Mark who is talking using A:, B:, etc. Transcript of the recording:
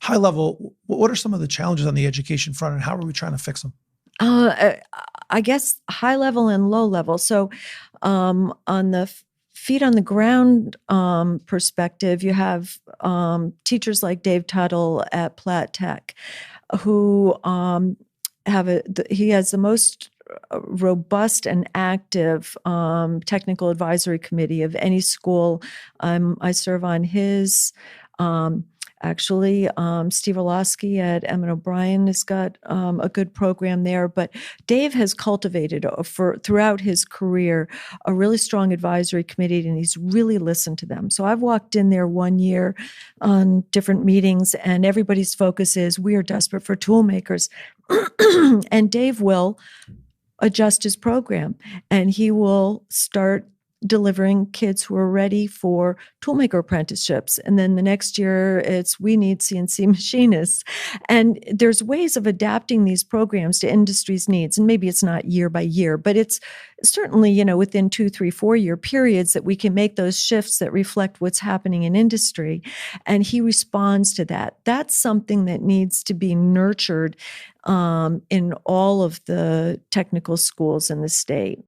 A: high level, what are some of the challenges on the education front, and how are we trying to fix them?
B: Uh, I guess high level and low level. So, on the feet on the ground perspective, you have teachers like Dave Tuttle at Platt Tech, who he has the most robust and active technical advisory committee of any school. I serve on his. Actually, Steve Orlowski at Emmett O'Brien has got a good program there. But Dave has cultivated throughout his career a really strong advisory committee, and he's really listened to them. So I've walked in there one year on different meetings, and everybody's focus is we are desperate for tool makers. And Dave will adjust his program, and he will start delivering kids who are ready for toolmaker apprenticeships. And then the next year it's we need CNC machinists. And there's ways of adapting these programs to industry's needs. And maybe it's not year by year, but it's certainly, within 2, 3, 4 year periods that we can make those shifts that reflect what's happening in industry. And he responds to that. That's something that needs to be nurtured in all of the technical schools in the state.